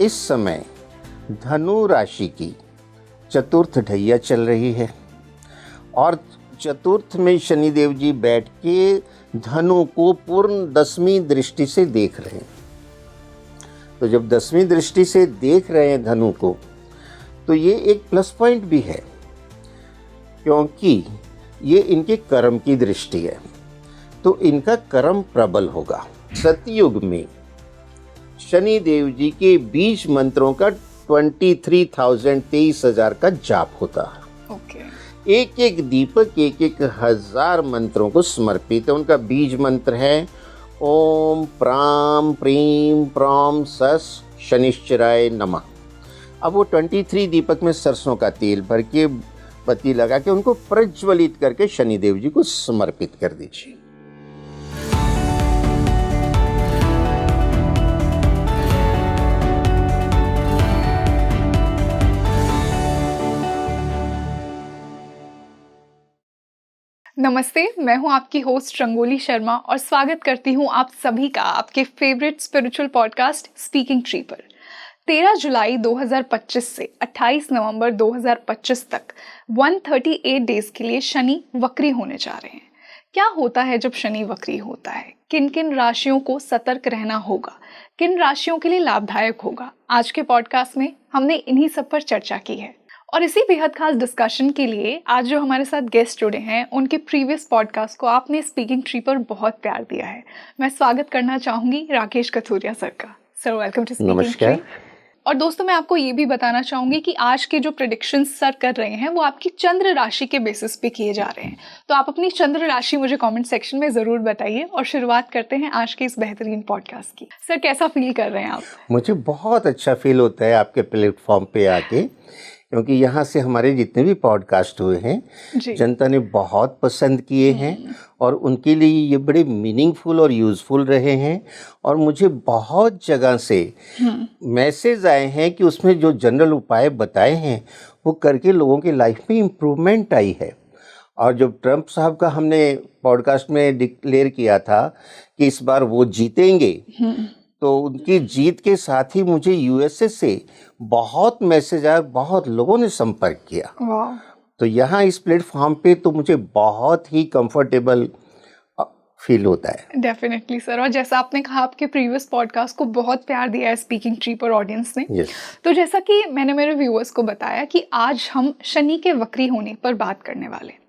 इस समय धनु राशि की चतुर्थ ढैया चल रही है और चतुर्थ में शनिदेव जी बैठ के धनु को पूर्ण 10वीं दृष्टि से देख रहे हैं। तो जब 10वीं दृष्टि से देख रहे हैं धनु को, तो ये एक प्लस पॉइंट भी है, क्योंकि ये इनके कर्म की दृष्टि है, तो इनका कर्म प्रबल होगा। सतयुग में शनि देव जी के बीज मंत्रों का 23,000 का जाप होता है। एक एक दीपक 1,000 मंत्रों को समर्पित है। उनका बीज मंत्र है ओम प्राम प्रीम प्रॉम सस शनिश्चराय नमः। अब वो 23 दीपक में सरसों का तेल भर के बत्ती लगा के उनको प्रज्वलित करके शनिदेव जी को समर्पित कर दीजिए। नमस्ते, मैं हूं आपकी होस्ट रंगोली शर्मा और स्वागत करती हूं आप सभी का आपके favourite spiritual podcast speaking tree पर। 13 जुलाई 2025 से 28 नवंबर 2025 तक 138 डेज के लिए शनि वक्री होने जा रहे हैं। क्या होता है जब शनि वक्री होता है, किन किन राशियों को सतर्क रहना होगा, किन राशियों के लिए लाभदायक होगा, आज के पॉडकास्ट में हमने इन्हीं सब पर चर्चा की है। और इसी बेहद खास डिस्कशन के लिए आज जो हमारे साथ गेस्ट जुड़े हैं, उनके प्रीवियस पॉडकास्ट को आपने स्पीकिंग ट्री पर बहुत प्यार दिया है। मैं स्वागत करना चाहूंगी राकेश कथुरिया सर का। Sir welcome to Speaking Tree. और दोस्तों, मैं आपको ये भी बताना चाहूंगी कि आज के जो प्रेडिक्शंस सर कर रहे हैं वो आपकी चंद्र राशि के बेसिस पे किए जा रहे हैं। तो आप अपनी चंद्र राशि मुझे कमेंट सेक्शन में जरूर बताइए। और शुरुआत करते हैं आज के इस बेहतरीन पॉडकास्ट की। सर, कैसा फील कर रहे हैं आप? मुझे बहुत अच्छा फील होता है आपके प्लेटफॉर्म पे आके, क्योंकि यहाँ से हमारे जितने भी पॉडकास्ट हुए हैं जनता ने बहुत पसंद किए हैं और उनके लिए ये बड़े मीनिंगफुल और यूज़फुल रहे हैं। और मुझे बहुत जगह से मैसेज आए हैं कि उसमें जो जनरल उपाय बताए हैं वो करके लोगों की लाइफ में इम्प्रूवमेंट आई है। और जब ट्रंप साहब का हमने पॉडकास्ट में डिक्लेयर किया था कि इस बार वो जीतेंगे, तो उनकी जीत के साथ ही मुझे यूएसए से बहुत मैसेज आया, बहुत लोगों ने संपर्क किया। तो यहाँ इस प्लेटफॉर्म पे तो मुझे बहुत ही कंफर्टेबल फील होता है। Definitely sir. और जैसा आपने कहा, आपके प्रीवियस पॉडकास्ट को बहुत प्यार दिया है स्पीकिंग ट्री पर ऑडियंस ने। तो जैसा कि मैंने मेरे व्यूअर्स को बताया कि आज हम शनि के वक्री होने पर बात करने वाले।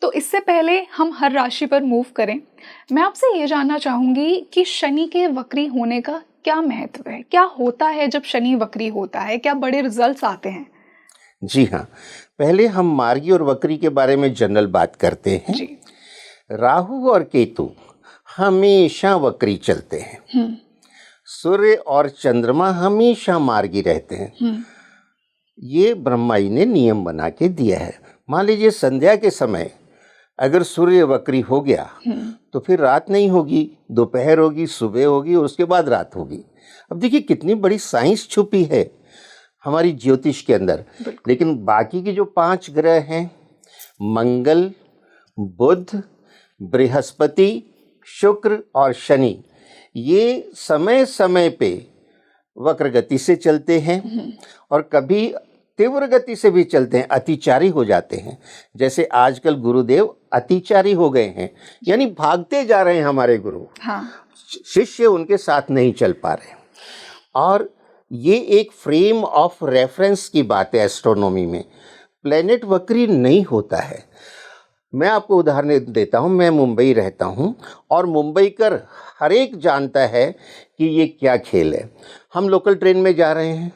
तो इससे पहले हम हर राशि पर मूव करें, मैं आपसे ये जानना चाहूँगी कि शनि के वक्री होने का क्या महत्व है, क्या होता है जब शनि वक्री होता है, क्या बड़े रिजल्ट्स आते हैं? जी हाँ, पहले हम मार्गी और वक्री के बारे में जनरल बात करते हैं। जी। राहु और केतु हमेशा वक्री चलते हैं। सूर्य और चंद्रमा हमेशा मार्गी रहते हैं। ये ब्रह्मा जी ने नियम बना के दिया है। मान लीजिए संध्या के समय अगर सूर्य वक्री हो गया तो फिर रात नहीं होगी, दोपहर होगी, सुबह होगी और उसके बाद रात होगी। अब देखिए कितनी बड़ी साइंस छुपी है हमारी ज्योतिष के अंदर। लेकिन बाकी के जो 5 ग्रह हैं, मंगल, बुध, बृहस्पति, शुक्र और शनि, ये समय समय पे वक्र गति से चलते हैं और कभी तीव्र गति से भी चलते हैं, अतिचारी हो जाते हैं। जैसे आजकल गुरुदेव अतिचारी हो गए हैं, यानी भागते जा रहे हैं हमारे गुरु। शिष्य उनके साथ नहीं चल पा रहे। और ये एक फ्रेम ऑफ रेफरेंस की बात है एस्ट्रोनॉमी में। प्लेनेट वक्री नहीं होता है। मैं आपको उदाहरण देता हूँ। मैं मुंबई रहता हूँ और मुंबईकर हर एक जानता है कि ये क्या खेल है। हम लोकल ट्रेन में जा रहे हैं,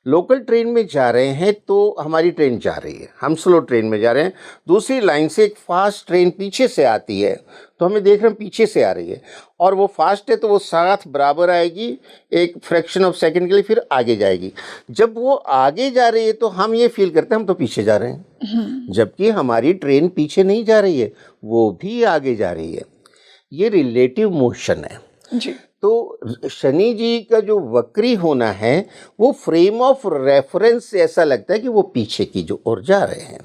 लोकल ट्रेन में जा रहे हैं तो हमारी ट्रेन जा रही है, हम स्लो ट्रेन में जा रहे हैं, दूसरी लाइन से एक फास्ट ट्रेन पीछे से आती है, तो हमें देख रहे हैं पीछे से आ रही है और वो फास्ट है तो वो साथ बराबर आएगी, एक फ्रैक्शन ऑफ सेकंड के लिए फिर आगे जाएगी। जब वो आगे जा रही है तो हम ये फील करते हैं हम तो पीछे जा रहे हैं, जबकि हमारी ट्रेन पीछे नहीं जा रही है, वो भी आगे जा रही है। ये रिलेटिव मोशन है जी। तो शनि जी का जो वक्री होना है वो फ्रेम ऑफ रेफरेंस से ऐसा लगता है कि वो पीछे की जो ओर जा रहे हैं।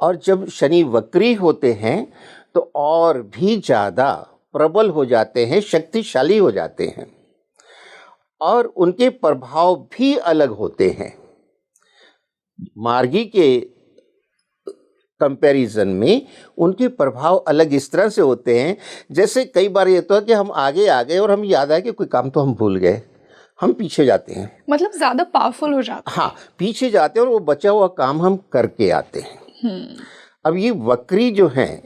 और जब शनि वक्री होते हैं तो और भी ज़्यादा प्रबल हो जाते हैं, शक्तिशाली हो जाते हैं। और उनके प्रभाव भी अलग होते हैं। मार्गी के कंपैरिजन में उनके प्रभाव अलग इस तरह से होते हैं, जैसे कई बार ये होता है कि हम आगे आ गए और हम याद आया कि कोई काम तो हम भूल गए, हम पीछे जाते हैं। मतलब ज्यादा पावरफुल हो जाता है। हाँ, पीछे जाते हैं और वो बचा हुआ काम हम करके आते हैं। अब ये वक्री जो हैं,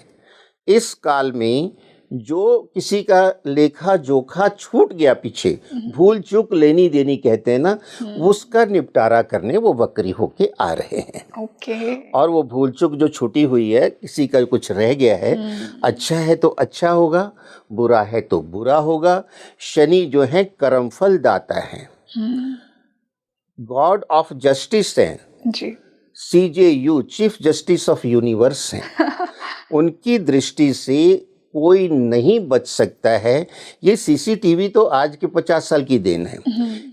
इस काल में जो किसी का लेखा जोखा छूट गया पीछे, भूल चूक लेनी देनी कहते हैं ना, उसका निपटारा करने वो वक्री होके आ रहे हैं। ओके। और वो भूल चूक जो छूटी हुई है, किसी का कुछ रह गया है, अच्छा है तो अच्छा होगा, बुरा है तो बुरा होगा। शनि जो है कर्मफल दाता है, गॉड ऑफ जस्टिस हैं जी। CJU, chief justice of universe हैं। उनकी दृष्टि से कोई नहीं बच सकता है। ये CCTV तो आज के 50 साल की देन है,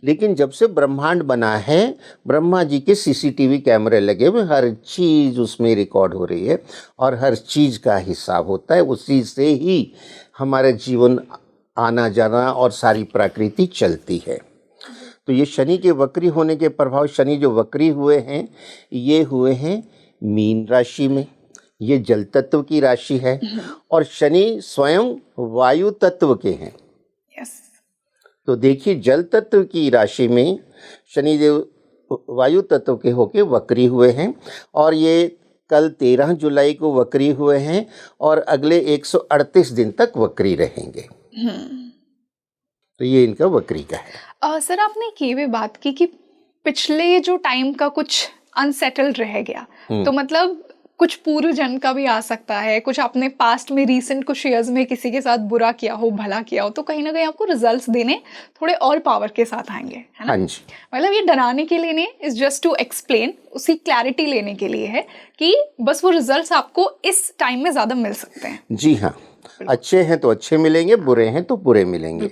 लेकिन जब से ब्रह्मांड बना है, ब्रह्मा जी के CCTV कैमरे लगे हुए, हर चीज उसमें रिकॉर्ड हो रही है और हर चीज का हिसाब होता है। उसी से ही हमारा जीवन आना जाना और सारी प्रकृति चलती है। तो ये शनि के वक्री होने के प्रभाव, शनि जो वक्री हुए हैं, ये हुए हैं मीन राशि में। ये जल तत्व की राशि है और शनि स्वयं वायु तत्व के हैं। यस। तो देखिए, जल तत्व की राशि में शनि देव वायु तत्व के होके वक्री हुए हैं और ये कल 13 जुलाई को वक्री हुए हैं और अगले 138 दिन तक वक्री रहेंगे। तो ये इनका वक्री का है। सर, आपने ये भी बात की कि पिछले जो टाइम का कुछ अनसेटल्ड रह गया, तो मतलब कुछ पूर्व जन्म का भी आ सकता है, कुछ आपने पास्ट में रीसेंट कुछ ईयर्स में किसी के साथ बुरा किया हो, भला किया हो, तो कहीं ना कहीं आपको रिजल्ट्स देने थोड़े और पावर के साथ आएंगे, है ना? हाँ जी। मतलब ये डराने के लिए नहीं, इज जस्ट टू एक्सप्लेन, उसकी क्लैरिटी लेने के लिए है कि बस वो रिजल्ट्स आपको इस टाइम में ज्यादा मिल सकते हैं। जी हाँ, अच्छे हैं तो अच्छे मिलेंगे, बुरे हैं तो बुरे मिलेंगे।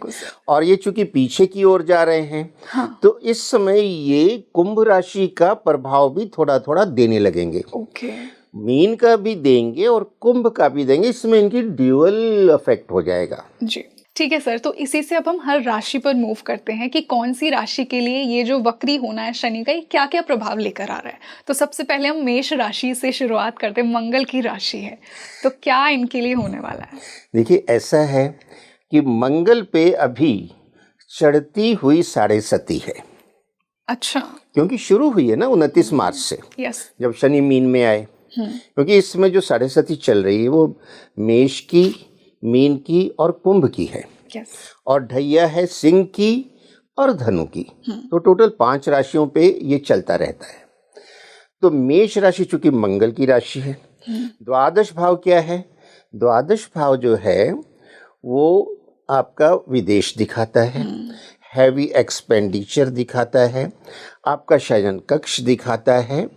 और ये चूंकि पीछे की ओर जा रहे हैं, हाँ। तो इस समय ये कुंभ राशि का प्रभाव भी थोड़ा थोड़ा देने लगेंगे। ओके। मीन का भी देंगे और कुंभ का भी देंगे, इसमें इनकी ड्यूअल इफेक्ट हो जाएगा। जी, ठीक है सर। तो इसी से अब हम हर राशि पर मूव करते हैं कि कौन सी राशि के लिए ये जो वक्री होना है शनि का, ये क्या क्या प्रभाव लेकर आ रहा है। तो सबसे पहले हम मेष राशि से शुरुआत करते हैं, मंगल की राशि है, तो क्या इनके लिए होने वाला है? देखिए, ऐसा है कि मंगल पे अभी चढ़ती हुई 7.5 है। अच्छा। क्योंकि शुरू हुई है ना 29 मार्च से, यस। जब शनि मीन में आए। क्योंकि इसमें जो 7.5 चल रही है वो मेष की, मीन की और कुंभ की है। यस। और ढैया है सिंह की और धनु की। तो टोटल 5 राशियों पे ये चलता रहता है। तो मेष राशि चूंकि मंगल की राशि है, द्वादश भाव क्या है? द्वादश भाव जो है वो आपका विदेश दिखाता है, हैवी एक्सपेंडिचर दिखाता है, आपका शयन कक्ष दिखाता है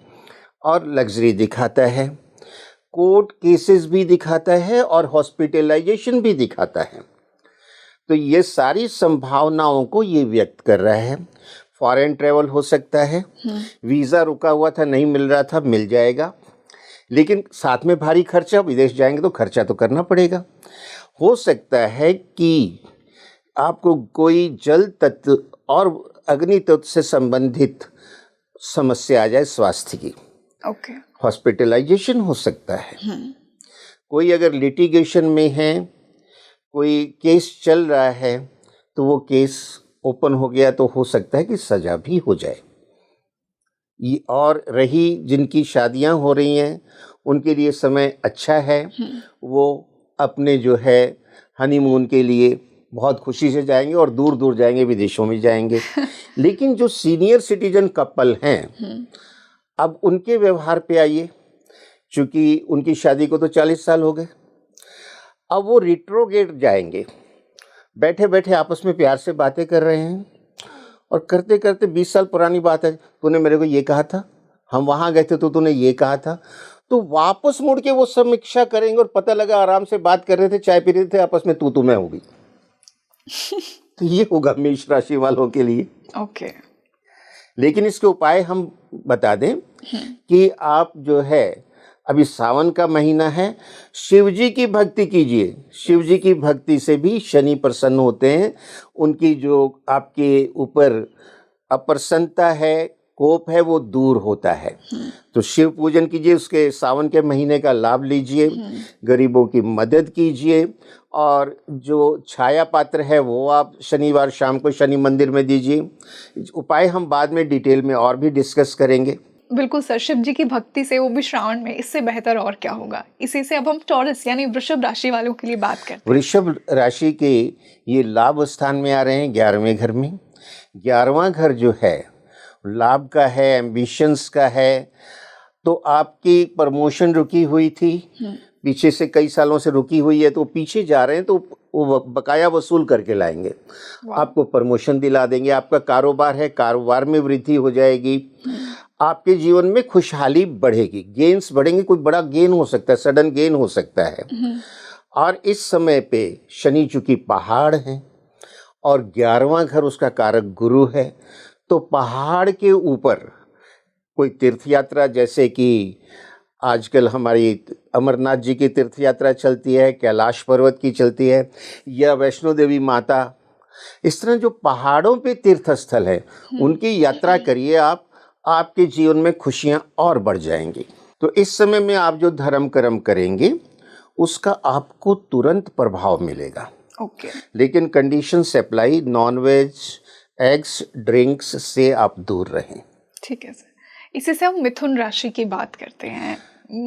और लग्जरी दिखाता है, कोर्ट केसेस भी दिखाता है और हॉस्पिटलाइजेशन भी दिखाता है। तो ये सारी संभावनाओं को ये व्यक्त कर रहा है। फॉरेन ट्रेवल हो सकता है, वीज़ा रुका हुआ था, नहीं मिल रहा था, मिल जाएगा, लेकिन साथ में भारी खर्चा, विदेश जाएंगे तो खर्चा तो करना पड़ेगा। हो सकता है कि आपको कोई जल तत्व और अग्नि तत्व से संबंधित समस्या आ जाए स्वास्थ्य की। ओके। हॉस्पिटलाइजेशन हो सकता है। कोई अगर लिटिगेशन में है, कोई केस चल रहा है, तो वो केस ओपन हो गया तो हो सकता है कि सजा भी हो जाए। और रही जिनकी शादियां हो रही हैं, उनके लिए समय अच्छा है, वो अपने जो है हनीमून के लिए बहुत खुशी से जाएंगे और दूर दूर जाएंगे, विदेशों में जाएंगे। लेकिन जो सीनियर सिटीजन कपल हैं, अब उनके व्यवहार पे आइए। चूंकि उनकी शादी को तो 40 साल हो गए, अब वो रिट्रोगेट जाएंगे। बैठे बैठे आपस में प्यार से बातें कर रहे हैं और करते करते 20 साल पुरानी बात है, तूने मेरे को ये कहा था, हम वहाँ गए थे तो तूने ये कहा था, तो वापस मुड़ के वो समीक्षा करेंगे और पता लगा आराम से बात कर रहे थे, चाय पी रहे थे, आपस में तू मैं होगी। तो ये होगा मेष राशि वालों के लिए। ओके। लेकिन इसके उपाय हम बता दें कि आप जो है अभी सावन का महीना है, शिव जी की भक्ति कीजिए। शिव जी की भक्ति से भी शनि प्रसन्न होते हैं। उनकी जो आपके ऊपर अप्रसन्नता है, कोप है, वो दूर होता है। तो शिव पूजन कीजिए, उसके सावन के महीने का लाभ लीजिए, गरीबों की मदद कीजिए, और जो छाया पात्र है वो आप शनिवार शाम को शनि मंदिर में दीजिए। उपाय हम बाद में डिटेल में और भी डिस्कस करेंगे। बिल्कुल सर, शिव जी की भक्ति से, वो भी श्रावण में, इससे बेहतर और क्या होगा। इसी से अब हम टॉरस यानी वृषभ राशि वालों के लिए बात करते हैं। वृषभ राशि के ये लाभ स्थान में आ रहे हैं 11वें घर में। 11वां घर जो है लाभ का है, एम्बिशंस का है। तो आपकी प्रमोशन रुकी हुई थी, पीछे से कई सालों से रुकी हुई है, तो पीछे जा रहे हैं, तो वो बकाया वसूल करके लाएंगे, आपको प्रमोशन दिला देंगे। आपका कारोबार है, कारोबार में वृद्धि हो जाएगी। आपके जीवन में खुशहाली बढ़ेगी, गेन्स बढ़ेंगे, कोई बड़ा गेन हो सकता है, सडन गेन हो सकता है। और इस समय पे शनि चूंकि पहाड़ है और 11वां घर उसका कारक गुरु है, तो पहाड़ के ऊपर कोई तीर्थ यात्रा, जैसे कि आजकल हमारी अमरनाथ जी की तीर्थ यात्रा चलती है, कैलाश पर्वत की चलती है, या वैष्णो देवी माता, इस तरह जो पहाड़ों पे तीर्थ स्थल है उनकी यात्रा करिए आप, आपके जीवन में खुशियां और बढ़ जाएंगी। तो इस समय में आप जो धर्म कर्म करेंगे उसका आपको तुरंत प्रभाव मिलेगा। ओके। लेकिन conditions apply, non veg, eggs, drinks से आप दूर रहें। ठीक है सर। इसी से हम मिथुन राशि की बात करते हैं।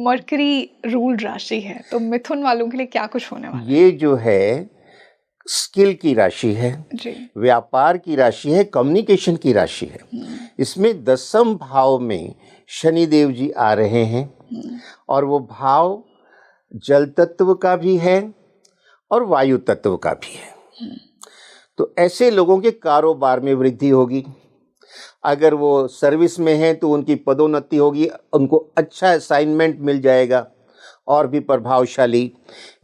मरकरी रूल राशि है, तो मिथुन वालों के लिए क्या कुछ होने वाला है? ये जो है स्किल की राशि है जी। व्यापार की राशि है, कम्युनिकेशन की राशि है। इसमें 10वें भाव में शनि देव जी आ रहे हैं, और वो भाव जल तत्व का भी है और वायु तत्व का भी है। तो ऐसे लोगों के कारोबार में वृद्धि होगी। अगर वो सर्विस में हैं तो उनकी पदोन्नति होगी, उनको अच्छा असाइनमेंट मिल जाएगा और भी प्रभावशाली।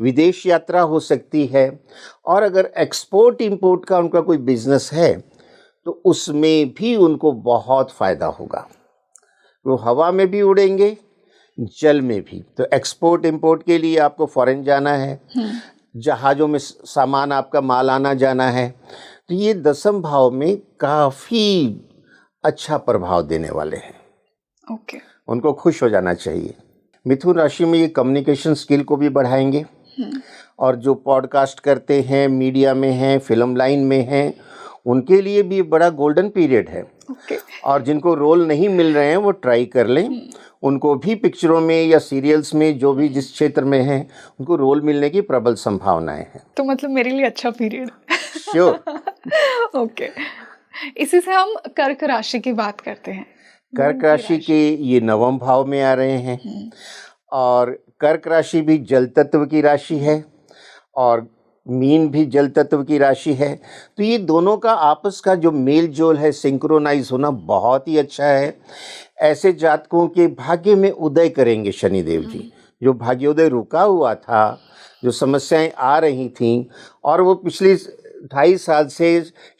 विदेश यात्रा हो सकती है, और अगर एक्सपोर्ट इंपोर्ट का उनका कोई बिजनेस है तो उसमें भी उनको बहुत फ़ायदा होगा। वो हवा में भी उड़ेंगे, जल में भी। तो एक्सपोर्ट इंपोर्ट के लिए आपको फॉरेन जाना है, जहाज़ों में सामान आपका माल आना जाना है, तो ये 10वें भाव में काफ़ी अच्छा प्रभाव देने वाले हैं। ओके। उनको खुश हो जाना चाहिए। मिथुन राशि में ये कम्युनिकेशन स्किल को भी बढ़ाएंगे, और जो पॉडकास्ट करते हैं, मीडिया में हैं, फिल्म लाइन में हैं, उनके लिए भी बड़ा गोल्डन पीरियड है। ओके। और जिनको रोल नहीं मिल रहे हैं वो ट्राई कर लें, उनको भी पिक्चरों में या सीरियल्स में, जो भी जिस क्षेत्र में हैं, उनको रोल मिलने की प्रबल संभावनाएं हैं। तो मतलब मेरे लिए अच्छा पीरियड। श्योर। ओके। इसी से हम कर्क राशि की बात करते हैं। कर्क राशि के ये 9वें भाव में आ रहे हैं, और कर्क राशि भी जल तत्व की राशि है, और मीन भी जल तत्व की राशि है। तो ये दोनों का आपस का जो मेल जोल है, सिंक्रोनाइज होना बहुत ही अच्छा है। ऐसे जातकों के भाग्य में उदय करेंगे शनिदेव जी। जो भाग्योदय रुका हुआ था, जो समस्याएं आ रही थीं, और वो पिछली 2.5 साल से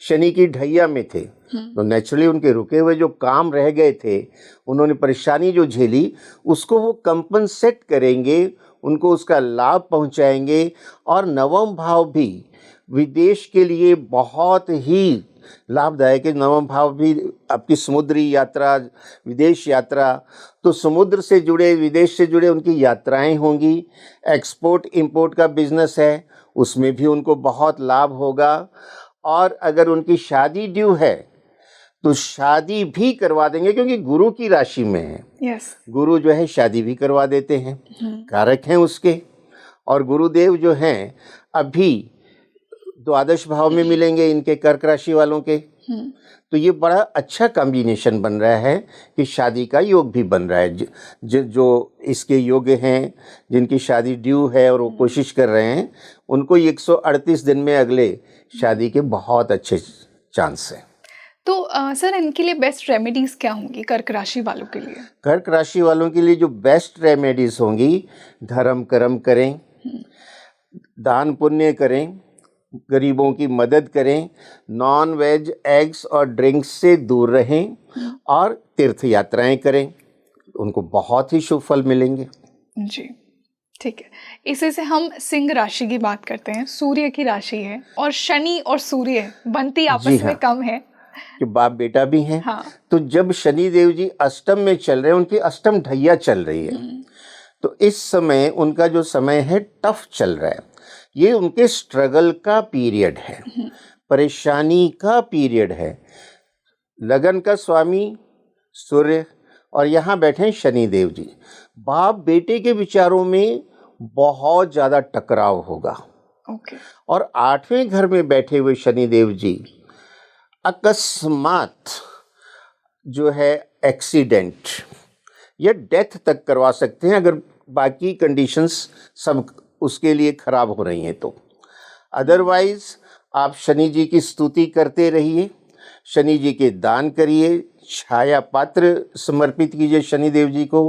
शनि की ढैया में थे, तो नेचुरली उनके रुके हुए जो काम रह गए थे, उन्होंने परेशानी जो झेली, उसको वो कंपनसेट करेंगे, उनको उसका लाभ पहुंचाएंगे। और 9वां भाव भी विदेश के लिए बहुत ही लाभदायक है। 9वां भाव भी आपकी समुद्री यात्रा, विदेश यात्रा, तो समुद्र से जुड़े, विदेश से जुड़े उनकी यात्राएं होंगी। एक्सपोर्ट इंपोर्ट का बिजनेस है, उसमें भी उनको बहुत लाभ होगा। और अगर उनकी शादी ड्यू है तो शादी भी करवा देंगे, क्योंकि गुरु की राशि में है। यस। गुरु जो है शादी भी करवा देते हैं, कारक हैं उसके। और गुरुदेव जो हैं अभी 12 भाव में मिलेंगे इनके, कर्क राशि वालों के। तो ये बड़ा अच्छा कॉम्बिनेशन बन रहा है कि शादी का योग भी बन रहा है। जो इसके योग्य हैं, जिनकी शादी ड्यू है और वो कोशिश कर रहे हैं, उनको 138 दिन में अगले शादी के बहुत अच्छे चांस हैं। तो सर, इनके लिए बेस्ट रेमेडीज क्या होंगी कर्क राशि वालों के लिए? कर्क राशि वालों के लिए जो बेस्ट रेमेडीज होंगी, धर्म कर्म करें, दान पुण्य करें, गरीबों की मदद करें, नॉन वेज, एग्स और ड्रिंक्स से दूर रहें, और तीर्थ यात्राएं करें, उनको बहुत ही शुभ फल मिलेंगे। जी, ठीक है। इसी से हम सिंह राशि की बात करते हैं। सूर्य की राशि है और शनि और सूर्य बनती जी आपस में हाँ, कम है। कि बाप बेटा भी हैं। हाँ। तो जब शनि देव जी अष्टम में चल रहे हैं, उनकी अष्टम ढैया चल रही है, तो इस समय उनका जो समय है टफ चल रहा है। ये उनके स्ट्रगल का पीरियड है, परेशानी का पीरियड है। लगन का स्वामी सूर्य और यहाँ बैठे हैं शनि देव जी। बाप बेटे के विचारों में बहुत ज़्यादा टकराव होगा। ओके। और 8वें घर में बैठे हुए शनि देव जी अकस्मात जो है एक्सीडेंट या डेथ तक करवा सकते हैं, अगर बाकी कंडीशंस सब उसके लिए खराब हो रही हैं तो। अदरवाइज आप शनि जी की स्तुति करते रहिए, शनि जी के दान करिए, छाया पात्र समर्पित कीजिए शनि देव जी को,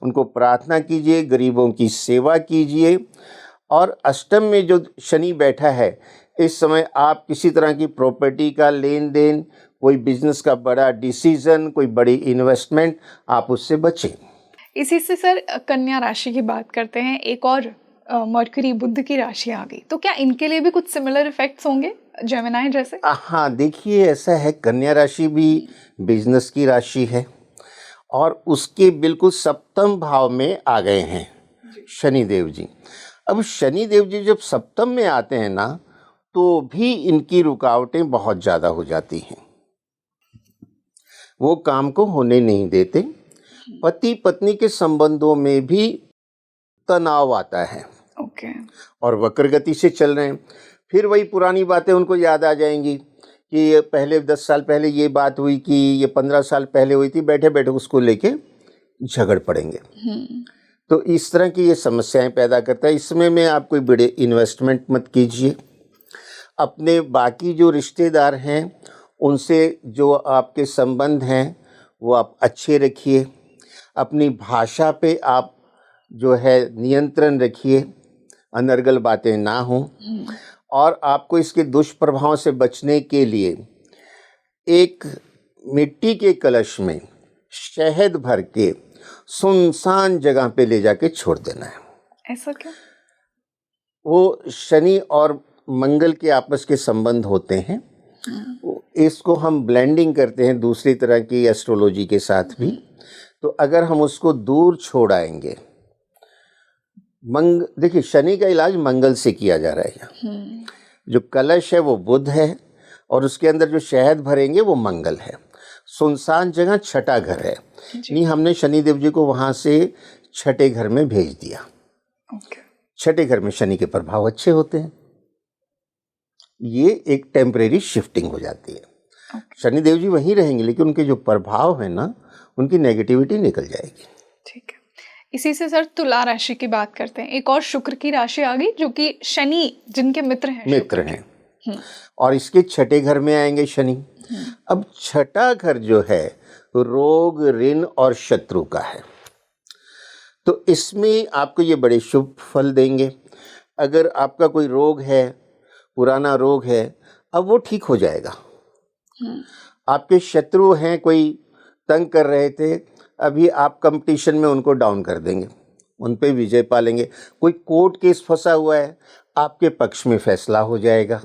उनको प्रार्थना कीजिए, गरीबों की सेवा कीजिए। और अष्टम में जो शनि बैठा है, इस समय आप किसी तरह की प्रॉपर्टी का लेन देन, कोई बिजनेस का बड़ा डिसीजन, कोई बड़ी इन्वेस्टमेंट, आप उससे बचें। इसी से सर कन्या राशि की बात करते हैं। एक और मरकरी बुध की राशि आ गई, तो क्या इनके लिए भी कुछ सिमिलर इफेक्ट्स होंगे जेमिनाई जैसे? हाँ, देखिए ऐसा है, कन्या राशि भी बिजनेस की राशि है और उसके बिल्कुल सप्तम भाव में आ गए हैं शनि देव जी। अब शनि देव जी जब सप्तम में आते हैं ना, तो भी इनकी रुकावटें बहुत ज़्यादा हो जाती हैं, वो काम को होने नहीं देते। पति पत्नी के संबंधों में भी तनाव आता है। ओके। और वक्र गति से चल रहे हैं, फिर वही पुरानी बातें उनको याद आ जाएंगी कि ये पहले 10 साल पहले ये बात हुई, कि ये 15 साल पहले हुई थी, बैठे बैठे उसको लेके झगड़ पड़ेंगे। तो इस तरह की ये समस्याएं पैदा करता है। इसमें में आप कोई बड़े इन्वेस्टमेंट मत कीजिए। अपने बाकी जो रिश्तेदार हैं उनसे जो आपके संबंध हैं वो आप अच्छे रखिए। अपनी भाषा पे आप जो है नियंत्रण रखिए, अनर्गल बातें ना हों। और आपको इसके दुष्प्रभाव से बचने के लिए एक मिट्टी के कलश में शहद भर के सुनसान जगह पे ले जाके छोड़ देना है। ऐसा क्यों? वो शनि और मंगल के आपस के संबंध होते हैं। इसको हम ब्लेंडिंग करते हैं दूसरी तरह की एस्ट्रोलॉजी के साथ भी। तो अगर हम उसको दूर छोड़ आएंगे, देखिए शनि का इलाज मंगल से किया जा रहा है। जो कलश है वो बुध है और उसके अंदर जो शहद भरेंगे वो मंगल है। सुनसान जगह छठा घर है, नहीं हमने शनि देव जी को वहाँ से छठे घर में भेज दिया। ओके। छठे घर में शनि के प्रभाव अच्छे होते हैं, ये एक टेम्परेरी शिफ्टिंग हो जाती है। शनि देव जी वहीं रहेंगे लेकिन उनके जो प्रभाव है ना, उनकी नेगेटिविटी निकल जाएगी। ठीक है। इसी से सर तुला राशि की बात करते हैं। एक और शुक्र की राशि आ गई, जो कि शनि जिनके मित्र हैं और इसके छठे घर में आएंगे शनि। अब छठा घर जो है रोग, ऋण और शत्रु का है, तो इसमें आपको ये बड़े शुभ फल देंगे। अगर आपका कोई रोग है, पुराना रोग है, अब वो ठीक हो जाएगा। आपके शत्रु हैं, कोई तंग कर रहे थे, अभी आप कंपटीशन में उनको डाउन कर देंगे, उन पे विजय पालेंगे। कोई कोर्ट केस फंसा हुआ है, आपके पक्ष में फैसला हो जाएगा।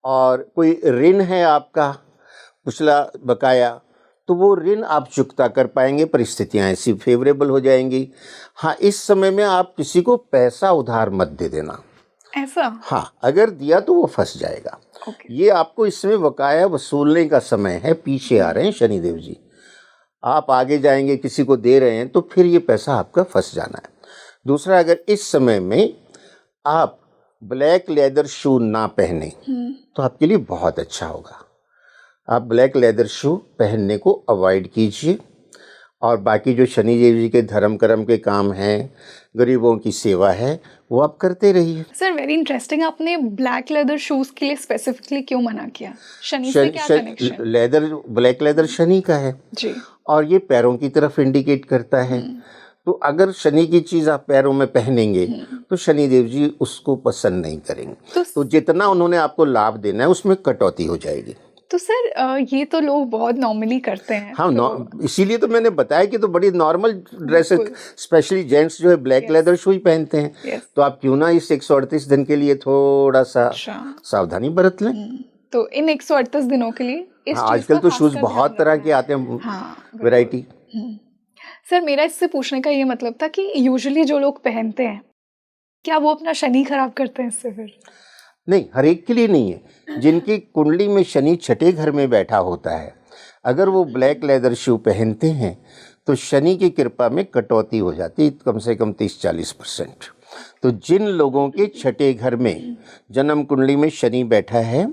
और कोई ऋण है आपका पिछला बकाया, तो वो ऋण आप चुकता कर पाएंगे, परिस्थितियां ऐसी फेवरेबल हो जाएंगी। हाँ, इस समय में आप किसी को पैसा उधार मत दे देना। ऐसा? हाँ, अगर दिया तो वो फंस जाएगा। ये आपको इसमें बकाया वसूलने का समय है। पीछे आ रहे हैं शनि देव जी, आप आगे जाएंगे, किसी को दे रहे हैं तो फिर ये पैसा आपका फंस जाना है। दूसरा, अगर इस समय में आप ब्लैक लेदर शू ना पहने तो आपके लिए बहुत अच्छा होगा। आप ब्लैक लेदर शू पहनने को अवॉइड कीजिए और बाकी जो शनि देव जी के धर्म कर्म के काम हैं, गरीबों की सेवा है, वो आप करते रहिए। सर वेरी इंटरेस्टिंग, आपने ब्लैक लेदर शूज के लिए स्पेसिफिकली क्यों मना किया? शनि से क्या connection? Leather, black leather Shani का है जी, और ये पैरों की तरफ इंडिकेट करता है। तो अगर शनि की चीज आप पैरों में पहनेंगे तो शनि देव जी उसको पसंद नहीं करेंगे। तो जितना उन्होंने आपको लाभ देना है उसमें कटौती हो जाएगी। तो सर ये तो लोग बहुत नॉर्मली करते हैं। हाँ, तो इसीलिए तो मैंने बताया कि तो बड़ी नॉर्मल ड्रेसेस, स्पेशली जेंट्स जो है ब्लैक लेदर शू ही पहनते हैं। यस, तो आप क्यों ना इस 138 दिन के लिए थोड़ा सा अच्छा। सावधानी बरत लें। तो इन 138 दिनों के लिए इस हाँ, चीज आजकल का तो खासकर शूज ध्यान बहुत तरह रखना के है। आते हैं, हाँ, बिल्कुल। वैरायटी। सर मेरा इससे पूछने का ये मतलब था कि यूजुअली जो लोग पहनते हैं, क्या वो अपना शनि खराब करते हैं इससे फिर? नहीं, हर एक के लिए नहीं है। जिनकी कुंडली में शनि छठे घर में बैठा होता है, अगर वो ब्लैक लेदर शू पहनते हैं तो शनि की कृपा में कटौती हो जाती है, कम से कम 30-40%। तो जिन लोगों के छठे घर में जन्म कुंडली में शनि बैठा है,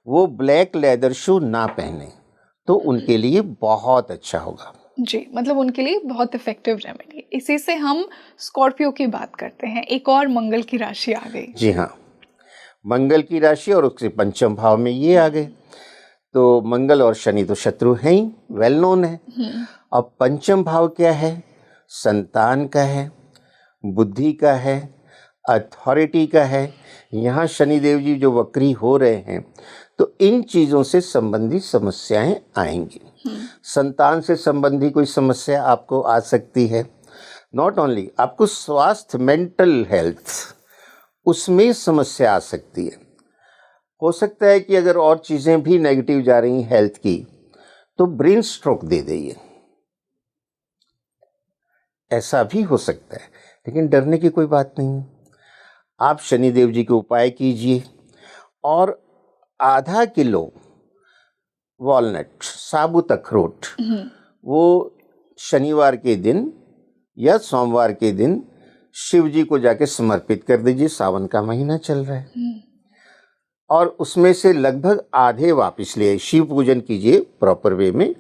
वो ब्लैक लेदर शू ना पहने तो उनके लिए बहुत अच्छा होगा। जी, मतलब उनके लिए बहुत इफेक्टिव रेमेडी। इसी से हम स्कॉर्पियो की बात करते हैं। एक और मंगल की राशि आ गई। जी हाँ, मंगल की राशि और उसके पंचम भाव में ये आ गए। तो मंगल और शनि तो शत्रु हैं ही, वेल नोन है। अब पंचम भाव क्या है? संतान का है, बुद्धि का है, अथॉरिटी का है। यहाँ शनिदेव जी जो वक्री हो रहे हैं, तो इन चीज़ों से संबंधित समस्याएं आएंगी। संतान से संबंधी कोई समस्या आपको आ सकती है। नॉट ओनली आपको स्वास्थ्य, मेंटल हेल्थ, उसमें समस्या आ सकती है। हो सकता है कि अगर और चीज़ें भी नेगेटिव जा रही हैं हेल्थ की, तो ब्रेन स्ट्रोक दे देगी, ऐसा भी हो सकता है। लेकिन डरने की कोई बात नहीं है। आप शनिदेव जी के उपाय कीजिए और आधा किलो वॉलनट, साबुत अखरोट, वो शनिवार के दिन या सोमवार के दिन शिव जी को जाके समर्पित कर दीजिए। सावन का महीना चल रहा है, और उसमें से लगभग आधे वापस ले आइए। शिव पूजन कीजिए प्रॉपर वे में।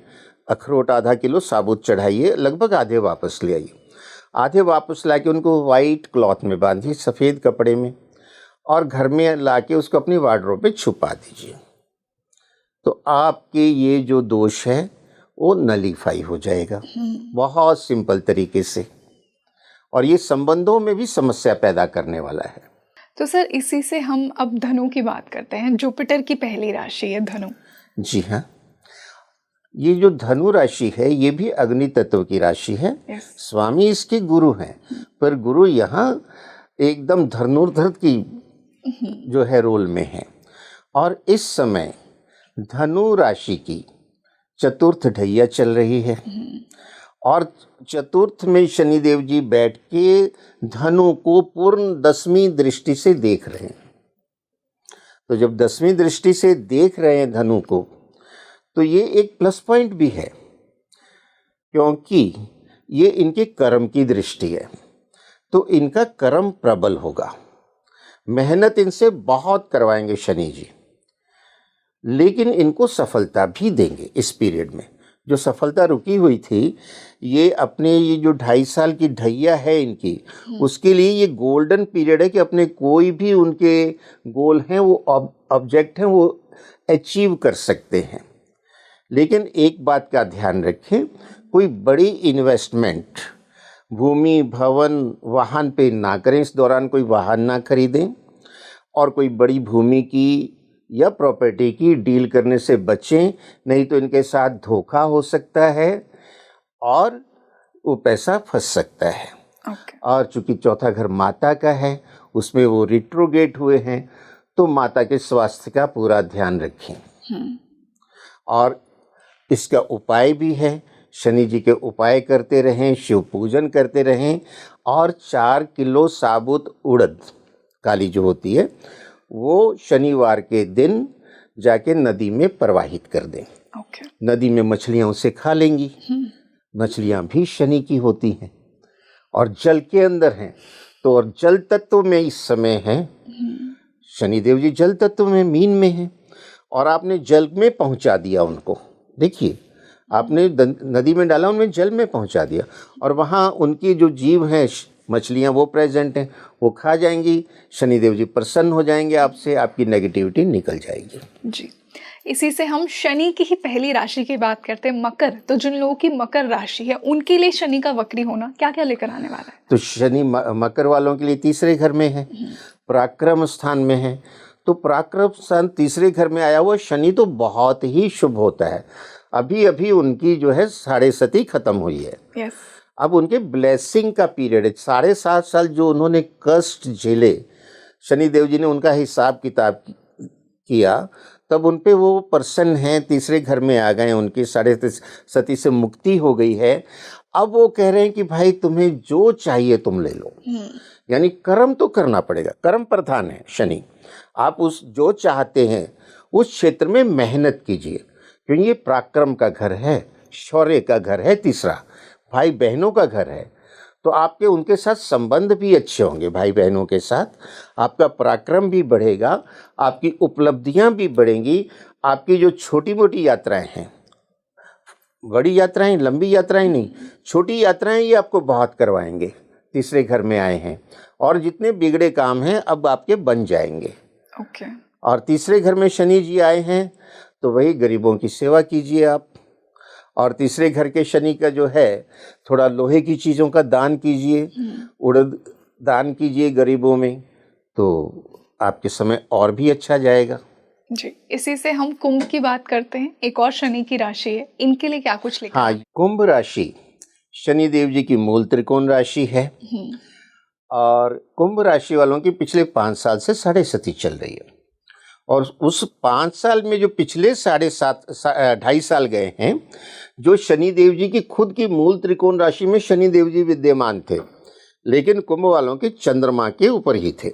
अखरोट आधा किलो साबुत चढ़ाइए, लगभग आधे वापस ले आइए। आधे वापस लाके उनको वाइट क्लॉथ में बांधिए, सफ़ेद कपड़े में, और घर में लाके उसको अपनी वार्डरोब में छुपा दीजिए। तो आपके ये जो दोष है वो नलीफाई हो जाएगा, बहुत सिंपल तरीके से। और ये संबंधों में भी समस्या पैदा करने वाला है। तो सर इसी से हम अब धनु की बात करते हैं। जुपिटर की पहली राशि है धनु। जी हाँ, ये जो धनु राशि है ये भी अग्नि तत्व की राशि है। यस। स्वामी इसके गुरु हैं, पर गुरु यहाँ एकदम धनुर्धर की जो है रोल में है। और इस समय धनु राशि की चतुर्थ ढैया चल रही है, और चतुर्थ में शनिदेव जी बैठ के धनु को पूर्ण 10वीं दृष्टि से देख रहे हैं। तो जब 10वीं दृष्टि से देख रहे हैं धनु को, तो ये एक प्लस पॉइंट भी है, क्योंकि ये इनके कर्म की दृष्टि है। तो इनका कर्म प्रबल होगा, मेहनत इनसे बहुत करवाएंगे शनि जी, लेकिन इनको सफलता भी देंगे इस पीरियड में। जो सफलता रुकी हुई थी, ये अपने ये जो 2.5 साल की ढैया है इनकी, उसके लिए ये गोल्डन पीरियड है कि अपने कोई भी उनके गोल हैं, वो ऑब्जेक्ट हैं, वो अचीव कर सकते हैं। लेकिन एक बात का ध्यान रखें, कोई बड़ी इन्वेस्टमेंट भूमि, भवन, वाहन पे ना करें। इस दौरान कोई वाहन ना खरीदें, और कोई बड़ी भूमि की या प्रॉपर्टी की डील करने से बचें, नहीं तो इनके साथ धोखा हो सकता है और वो पैसा फंस सकता है। ओके। और चूंकि चौथा घर माता का है, उसमें वो रिट्रोगेट हुए हैं, तो माता के स्वास्थ्य का पूरा ध्यान रखें। और इसका उपाय भी है, शनि जी के उपाय करते रहें, शिव पूजन करते रहें, और 4 किलो साबुत उड़द काली जो होती है, वो शनिवार के दिन जाके नदी में प्रवाहित कर दें। ओके। नदी में मछलियाँ उसे खा लेंगी। मछलियाँ भी शनि की होती हैं और जल के अंदर हैं, तो और जल तत्व में इस समय है। शनिदेव जी जल तत्व में, मीन में हैं, और आपने जल में पहुंचा दिया उनको। देखिए, आपने नदी में डाला, उनमें जल में पहुंचा दिया, और वहाँ उनकी जो जीव हैं मछलियाँ, वो प्रेजेंट हैं, वो खा जाएंगी। शनिदेव जी प्रसन्न हो जाएंगे आपसे, आपकी नेगेटिविटी निकल जाएगी। जी, इसी से हम शनि की ही पहली राशि की बात करते हैं, मकर। तो जिन लोगों की मकर राशि है, उनके लिए शनि का वक्री होना क्या क्या लेकर आने वाला है? तो शनि मकर वालों के लिए तीसरे घर में है, पराक्रम स्थान में है, तो पराक्रम स्थान तीसरे घर में आया हुआ शनि तो बहुत ही शुभ होता है। अभी अभी उनकी जो है 7.5 खत्म हुई है। यस। अब उनके ब्लेसिंग का पीरियड है। 7.5 साल जो उन्होंने कष्ट झेले, शनिदेव जी ने उनका हिसाब किताब किया, तब उन पे वो प्रसन्न हैं, तीसरे घर में आ गए, उनकी 7.5 से मुक्ति हो गई है। अब वो कह रहे हैं कि भाई तुम्हें जो चाहिए तुम ले लो। यानी कर्म तो करना पड़ेगा, कर्म प्रधान है शनि। आप उस जो चाहते हैं उस क्षेत्र में मेहनत कीजिए, क्योंकि ये पराक्रम का घर है, शौर्य का घर है, तीसरा भाई बहनों का घर है। तो आपके उनके साथ संबंध भी अच्छे होंगे, भाई बहनों के साथ आपका पराक्रम भी बढ़ेगा, आपकी उपलब्धियां भी बढ़ेंगी। आपकी जो छोटी मोटी यात्राएं हैं, बड़ी यात्राएं, लंबी यात्राएं नहीं, छोटी यात्राएं, ये आपको बहुत करवाएंगे। तीसरे घर में आए हैं और जितने बिगड़े काम हैं अब आपके बन जाएंगे। ओके। और तीसरे घर में शनि जी आए हैं तो वही गरीबों की सेवा कीजिए आप। और तीसरे घर के शनि का जो है, थोड़ा लोहे की चीज़ों का दान कीजिए, उड़द दान कीजिए गरीबों में, तो आपके समय और भी अच्छा जाएगा। जी, इसी से हम कुंभ की बात करते हैं। एक और शनि की राशि है, इनके लिए क्या कुछ लिखा हाँ, है? कुंभ राशि शनि देव जी की मूल त्रिकोण राशि है। और कुंभ राशि वालों की पिछले 5 साल से 7.5 चल रही है। और उस 5 साल में जो पिछले 2.5 साल गए हैं, जो शनि देव जी की खुद की मूल त्रिकोण राशि में शनि देव जी विद्यमान थे, लेकिन कुंभ वालों के चंद्रमा के ऊपर ही थे।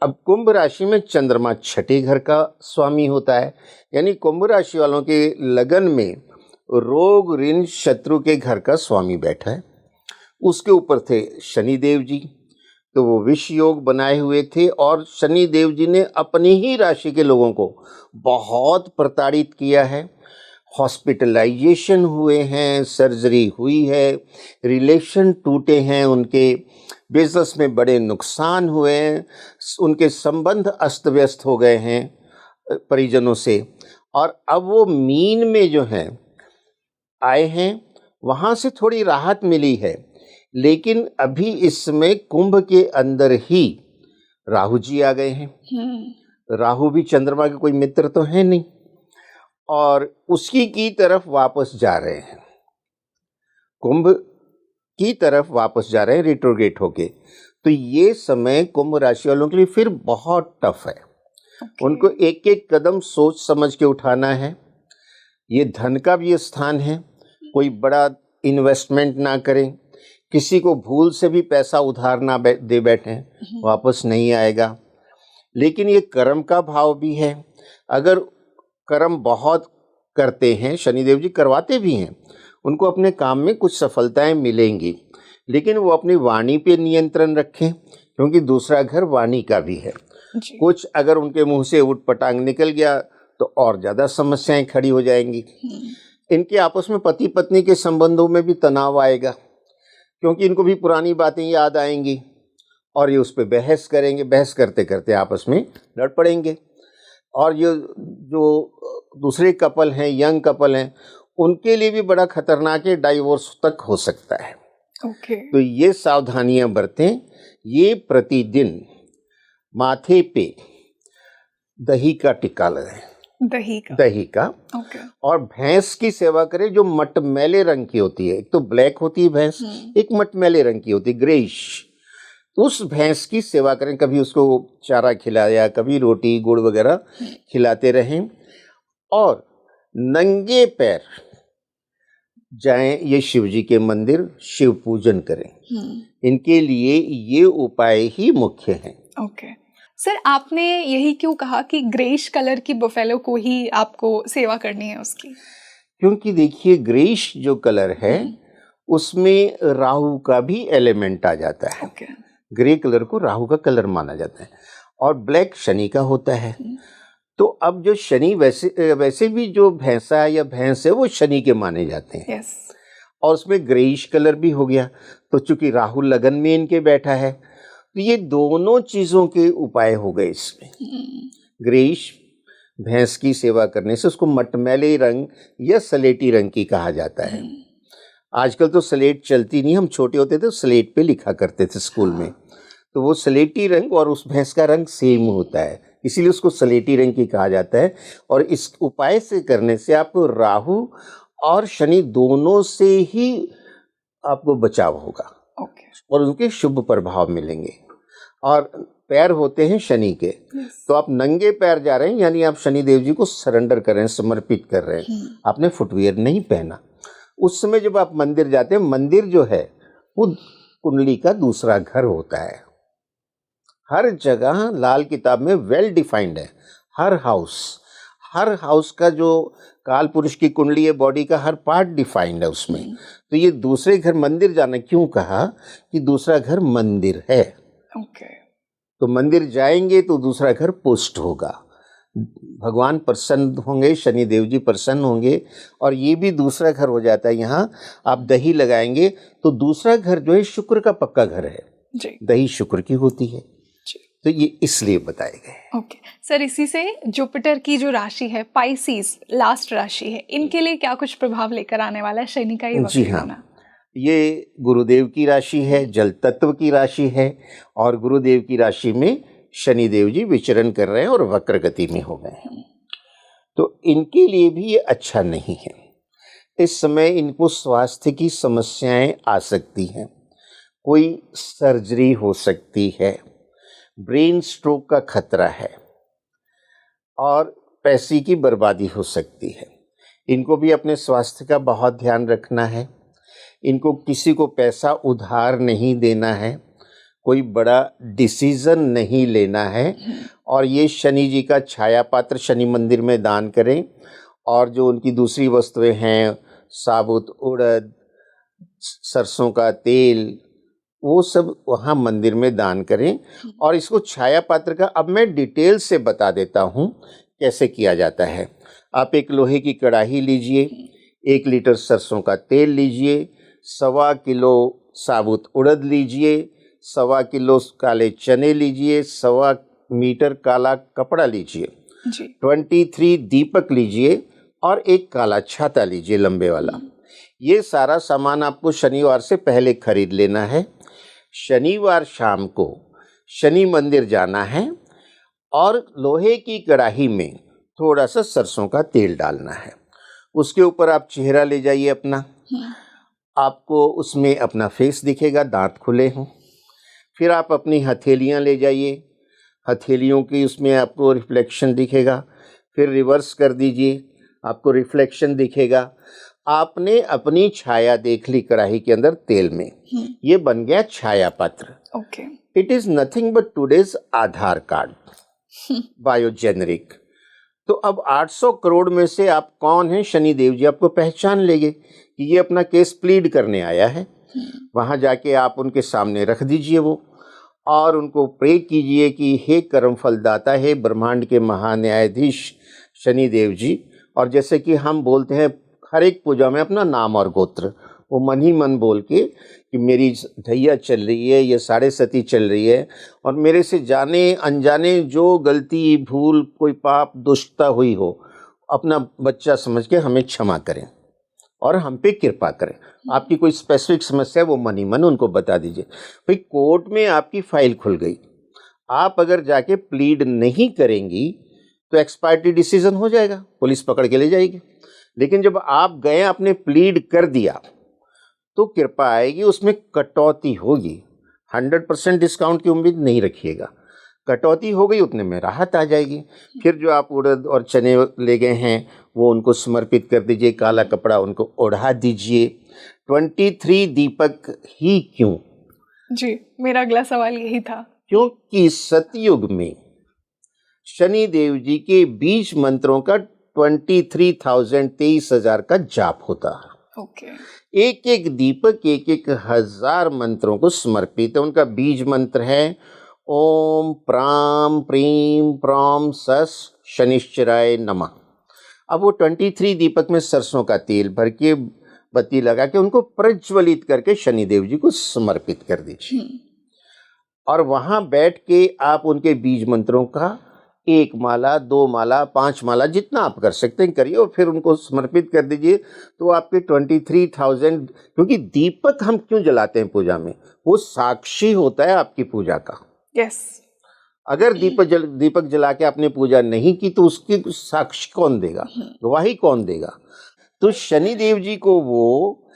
अब कुंभ राशि में चंद्रमा 6ठे घर का स्वामी होता है, यानी कुंभ राशि वालों के लगन में रोग ऋण शत्रु के घर का स्वामी बैठा है। उसके ऊपर थे शनि देव जी, तो वो विष योग बनाए हुए थे। और शनि देव जी ने अपनी ही राशि के लोगों को बहुत प्रताड़ित किया है। हॉस्पिटलाइजेशन हुए हैं, सर्जरी हुई है, रिलेशन टूटे हैं, उनके बिजनेस में बड़े नुकसान हुए हैं, उनके संबंध अस्त व्यस्त हो गए हैं परिजनों से। और अब वो मीन में जो हैं आए हैं, वहाँ से थोड़ी राहत मिली है। लेकिन अभी इसमें कुंभ के अंदर ही राहु जी आ गए हैं। राहु भी चंद्रमा के कोई मित्र तो है नहीं, और उसी की तरफ वापस जा रहे हैं, कुंभ की तरफ वापस जा रहे हैं रिट्रोग्रेड होके। तो ये समय कुंभ राशि वालों के लिए फिर बहुत टफ है। उनको एक एक कदम सोच समझ के उठाना है। ये धन का भी स्थान है, कोई बड़ा इन्वेस्टमेंट ना करें, किसी को भूल से भी पैसा उधार ना दे बैठें, वापस नहीं आएगा। लेकिन ये कर्म का भाव भी है। अगर कर्म बहुत करते हैं, शनिदेव जी करवाते भी हैं, उनको अपने काम में कुछ सफलताएं मिलेंगी, लेकिन वो अपनी वाणी पे नियंत्रण रखें, क्योंकि दूसरा घर वाणी का भी है। कुछ अगर उनके मुंह से उटपटांग निकल गया तो और ज़्यादा समस्याएं खड़ी हो जाएंगी। इनके आपस में पति पत्नी के संबंधों में भी तनाव आएगा, क्योंकि इनको भी पुरानी बातें याद आएंगी और ये उस पर बहस करेंगे। बहस करते करते आपस में लड़ पड़ेंगे। और ये जो दूसरे कपल हैं, यंग कपल हैं, उनके लिए भी बड़ा खतरनाक है, डाइवोर्स तक हो सकता है। तो ये सावधानियां बरतें। ये प्रतिदिन माथे पे दही का टिक्का लगाएं, दही का। और भैंस की सेवा करें जो मटमैले रंग की होती है। एक तो ब्लैक होती है भैंस, एक मटमैले रंग की होती है, ग्रेइश। उस भैंस की सेवा करें, कभी उसको चारा खिलाया, कभी रोटी गुड़ वगैरह खिलाते रहें। और नंगे पैर जाएं ये शिव जी के मंदिर, शिव पूजन करें। इनके लिए ये उपाय ही मुख्य हैं। सर, आपने यही क्यों कहा कि ग्रेइश कलर की बफेलो को ही आपको सेवा करनी है उसकी? क्योंकि देखिए, ग्रेइश जो कलर है उसमें राहु का भी एलिमेंट आ जाता है। ग्रे कलर को राहु का कलर माना जाता है और ब्लैक शनि का होता है। तो अब जो शनि वैसे भी जो भैंसा या भैंस है वो शनि के माने जाते हैं। और उसमें ग्रेइश कलर भी हो गया, तो चूंकि राहु लगन में इनके बैठा है, तो ये दोनों चीज़ों के उपाय हो गए इसमें। ग्रेइश भैंस की सेवा करने से उसको मटमैले रंग या सलेटी रंग की कहा जाता है। आजकल तो स्लेट चलती नहीं, हम छोटे होते थे तो स्लेट पे लिखा करते थे स्कूल में, तो वो स्लेटी रंग और उस भैंस का रंग सेम होता है, इसीलिए उसको सलेटी रंग की कहा जाता है। और इस उपाय से करने से आपको राहु और शनि दोनों से ही आपको बचाव होगा ओके। और उनके शुभ प्रभाव मिलेंगे। और पैर होते हैं शनि के, तो आप नंगे पैर जा रहे हैं, यानी आप शनि देव जी को सरेंडर कर रहे हैं, समर्पित कर रहे हैं। आपने फुटवियर नहीं पहना। उस समय जब आप मंदिर जाते हैं, मंदिर जो है वो कुंडली का दूसरा घर होता है। हर जगह लाल किताब में वेल डिफाइंड है, हर हाउस का जो काल पुरुष की कुंडली है, बॉडी का हर पार्ट डिफाइंड है उसमें। तो ये दूसरे घर मंदिर जाना क्यों कहा कि दूसरा घर मंदिर है। ओके। तो मंदिर जाएंगे तो दूसरा घर पुष्ट होगा, भगवान प्रसन्न होंगे, शनि देव जी प्रसन्न होंगे। और ये भी दूसरा घर हो जाता है। यहाँ आप दही लगाएंगे तो दूसरा घर जो है शुक्र का पक्का घर है जी। दही शुक्र की होती है जी। तो ये इसलिए बताए गए। ओके सर, इसी से जुपिटर की जो राशि है पाइसीज, लास्ट राशि है, इनके लिए क्या कुछ प्रभाव लेकर आने वाला है शनि का ये जी वक्री हाँ, होना? ये गुरुदेव की राशि है, जल तत्व की राशि है। और गुरुदेव की राशि में शनि देव जी विचरण कर रहे हैं और वक्र गति में हो गए हैं। तो इनके लिए भी ये अच्छा नहीं है। इस समय इनको स्वास्थ्य की समस्याएं आ सकती हैं, कोई सर्जरी हो सकती है, ब्रेन स्ट्रोक का खतरा है और पैसे की बर्बादी हो सकती है। इनको भी अपने स्वास्थ्य का बहुत ध्यान रखना है। इनको किसी को पैसा उधार नहीं देना है, कोई बड़ा डिसीजन नहीं लेना है। और ये शनि जी का छाया पात्र शनि मंदिर में दान करें। और जो उनकी दूसरी वस्तुएं हैं, साबुत उड़द, सरसों का तेल, वो सब वहाँ मंदिर में दान करें। और इसको छाया पात्र का अब मैं डिटेल से बता देता हूँ कैसे किया जाता है। आप एक लोहे की कढ़ाई लीजिए, 1 लीटर सरसों का तेल लीजिए, 1.25 किलो साबुत उड़द लीजिए, 1.25 किलो काले चने लीजिए, 1.25 मीटर काला कपड़ा लीजिए, जी। 23 दीपक लीजिए और एक काला छाता लीजिए लंबे वाला। ये सारा सामान आपको शनिवार से पहले खरीद लेना है। शनिवार शाम को शनि मंदिर जाना है और लोहे की कढ़ाई में थोड़ा सा सरसों का तेल डालना है। उसके ऊपर आप चेहरा ले जाइए अपना, आपको उसमें अपना फेस दिखेगा, दांत खुले हों। फिर आप अपनी हथेलियां ले जाइए, हथेलियों की उसमें आपको रिफ्लेक्शन दिखेगा। फिर रिवर्स कर दीजिए, आपको रिफ्लेक्शन दिखेगा। आपने अपनी छाया देख ली कढ़ाई के अंदर तेल में, ये बन गया छाया पत्र। Okay. It is nothing but today's Aadhaar card, बायोजेनरिक। तो अब 800 करोड़ में से आप कौन हैं, शनि देव जी आपको पहचान लेंगे कि ये अपना केस प्लीड करने आया है। वहां जाके आप उनके सामने रख दीजिए वो, और उनको प्रे कीजिए कि हे कर्म फलदाता, हे ब्रह्मांड के महान्यायाधीश शनि देव जी। और जैसे कि हम बोलते हैं हर एक पूजा में अपना नाम और गोत्र, वो मन ही मन बोल के कि मेरी ढैया चल रही है, ये साढ़े सती चल रही है, और मेरे से जाने अनजाने जो गलती भूल कोई पाप दुष्टता हुई हो, अपना बच्चा समझ के हमें क्षमा करें और हम पे कृपा करें। आपकी कोई स्पेसिफिक समस्या है वो मन ही मन उनको बता दीजिए। भाई कोर्ट में आपकी फाइल खुल गई, आप अगर जाके प्लीड नहीं करेंगी तो एक्सपायर्टी डिसीजन हो जाएगा, पुलिस पकड़ के ले जाएगी। लेकिन जब आप गए, आपने प्लीड कर दिया, तो कृपा आएगी, उसमें कटौती होगी। 100% डिस्काउंट की उम्मीद नहीं रखिएगा, कटौती हो गई उतने में राहत आ जाएगी। फिर जो आप उड़द और चने ले गए हैं वो उनको समर्पित कर दीजिए, काला कपड़ा उनको ओढ़ा दीजिए। 23 दीपक ही क्यों? जी, मेरा अगला सवाल यही था। क्योंकि सतयुग में शनि देव जी के बीज मंत्रों का 23,000 का जाप होता है। ओके। एक एक दीपक 1,000 मंत्रों को समर्पित है। उनका बीज मंत्र है ओम प्राम प्रीम प्रॉम सस शनिश्चराय नमः। अब वो 23 दीपक में सरसों का तेल भर के बत्ती लगा के उनको प्रज्वलित करके शनि देव जी को समर्पित कर दीजिए। और वहां बैठ के आप उनके बीज मंत्रों का 1 माला, 2 माला, 5 माला, जितना आप कर सकते हैं करिए, और फिर उनको समर्पित कर दीजिए। तो आपके 23,000, क्योंकि दीपक हम क्यों जलाते हैं पूजा में, वो साक्षी होता है आपकी पूजा का। यस। अगर दीपक जला के आपने पूजा नहीं की तो उसकी साक्ष्य कौन देगा, गवाही कौन देगा? तो शनि देव जी को वो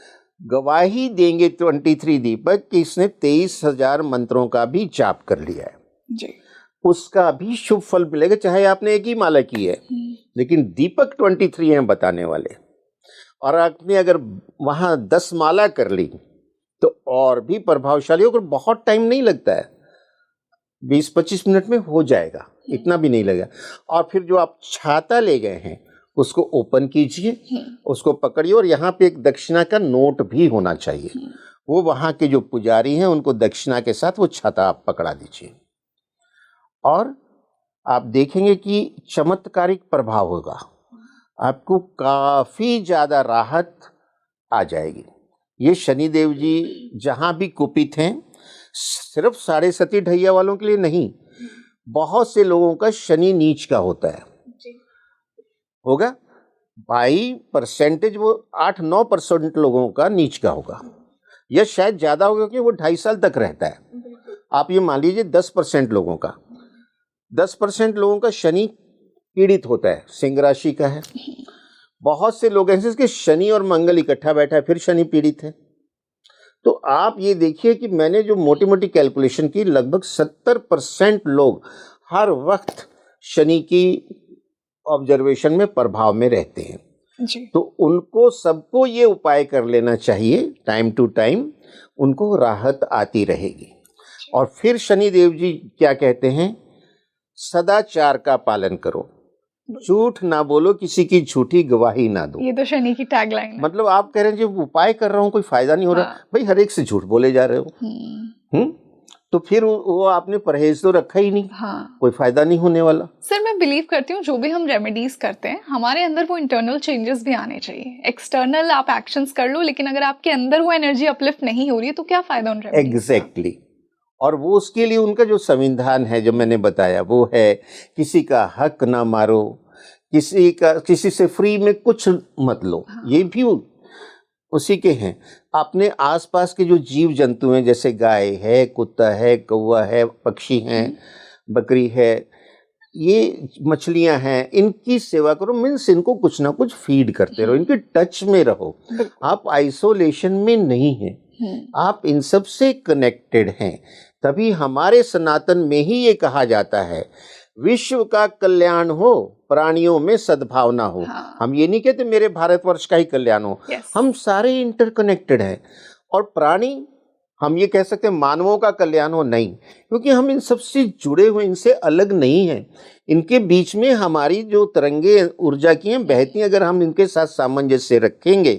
गवाही देंगे 23 दीपक कि इसने 23,000 मंत्रों का भी जाप कर लिया है जी। उसका भी शुभ फल मिलेगा, चाहे आपने एक ही माला की है, लेकिन दीपक 23 हैं बताने वाले। और आपने अगर वहां 10 माला कर ली तो और भी प्रभावशाली होकर, बहुत टाइम नहीं लगता है, 20-25 मिनट में हो जाएगा, इतना भी नहीं लगेगा। और फिर जो आप छाता ले गए हैं उसको ओपन कीजिए, उसको पकड़िए, और यहाँ पे एक दक्षिणा का नोट भी होना चाहिए। वो वहाँ के जो पुजारी हैं उनको दक्षिणा के साथ वो छाता आप पकड़ा दीजिए, और आप देखेंगे कि चमत्कारिक प्रभाव होगा, आपको काफी ज्यादा राहत आ जाएगी। ये शनिदेव जी जहां भी कुपित हैं, सिर्फ 7.5 ढैया वालों के लिए नहीं, बहुत से लोगों का शनि नीच का होता है, होगा बाई परसेंटेज वो 8-9% लोगों का नीच का होगा, या शायद ज्यादा होगा क्योंकि वो 2.5 साल तक रहता है। आप ये मान लीजिए 10% लोगों का, 10% लोगों का शनि पीड़ित होता है, सिंह राशि का है। बहुत से लोग ऐसे कि शनि और मंगल इकट्ठा बैठा है, फिर शनि पीड़ित है। तो आप ये देखिए कि मैंने जो मोटी मोटी कैलकुलेशन की, लगभग 70% लोग हर वक्त शनि की ऑब्जर्वेशन में प्रभाव में रहते हैं जी। तो उनको सबको ये उपाय कर लेना चाहिए, टाइम टू टाइम उनको राहत आती रहेगी। और फिर शनि देव जी क्या कहते हैं, सदाचार का पालन करो, झूठ ना बोलो, किसी की झूठी गवाही ना दो। ये तो शनि की टैगलाइन है। मतलब आप कह रहे हैं जो उपाय कर रहा हूँ कोई फायदा नहीं हो रहा, भाई हर एक से झूठ बोले जा रहे हो। तो फिर वो आपने परहेज तो रखा ही नहीं, कोई फायदा नहीं होने वाला। सर मैं बिलीव करती हूँ जो भी हम रेमेडीज करते हैं हमारे अंदर वो इंटरनल चेंजेस भी आने चाहिए। एक्सटर्नल आप एक्शंस कर लो, लेकिन अगर आपके अंदर वो एनर्जी अपलिफ्ट नहीं हो रही है तो क्या फायदा उन रेमेडीज का? एग्जैक्टली। और वो उसके लिए उनका जो संविधान है जो मैंने बताया वो है, किसी का हक ना मारो, किसी से फ्री में कुछ मत लो, ये भी उसी के हैं। अपने आसपास के जो जीव जंतु हैं, जैसे गाय है, कुत्ता है, कौवा है, पक्षी हैं, बकरी है, ये मछलियां हैं, इनकी सेवा करो। मीन्स इनको कुछ ना कुछ फीड करते रहो, इनके टच में रहो। आप आइसोलेशन में नहीं हैं, आप इन सब से कनेक्टेड हैं। तभी हमारे सनातन में ही ये कहा जाता है, विश्व का कल्याण हो, प्राणियों में सद्भावना हो। हम ये नहीं कहते मेरे भारतवर्ष का ही कल्याण हो, हम सारे इंटरकनेक्टेड हैं। और प्राणी, हम ये कह सकते हैं मानवों का कल्याण हो, नहीं, क्योंकि हम इन सबसे जुड़े हुए, इनसे अलग नहीं हैं। इनके बीच में हमारी जो तरंगे ऊर्जा की हैं बहती हैं, अगर हम इनके साथ सामंजस्य रखेंगे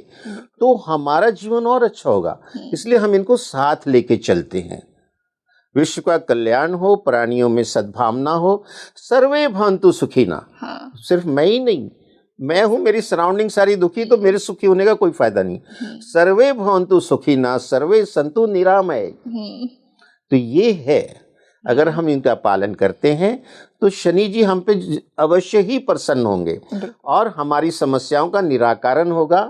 तो हमारा जीवन और अच्छा होगा। इसलिए हम इनको साथ लेके चलते हैं। विश्व का कल्याण हो, प्राणियों में सद्भावना हो, सर्वे भवन्तु सुखिना। सिर्फ मैं ही नहीं, मैं हूं, मेरी सराउंडिंग सारी दुखी, तो मेरे सुखी होने का कोई फायदा नहीं। सर्वे भवन्तु सुखिना, सर्वे सन्तु निरामय। तो ये है, अगर हम इनका पालन करते हैं तो शनि जी हम पे अवश्य ही प्रसन्न होंगे और हमारी समस्याओं का निराकरण होगा,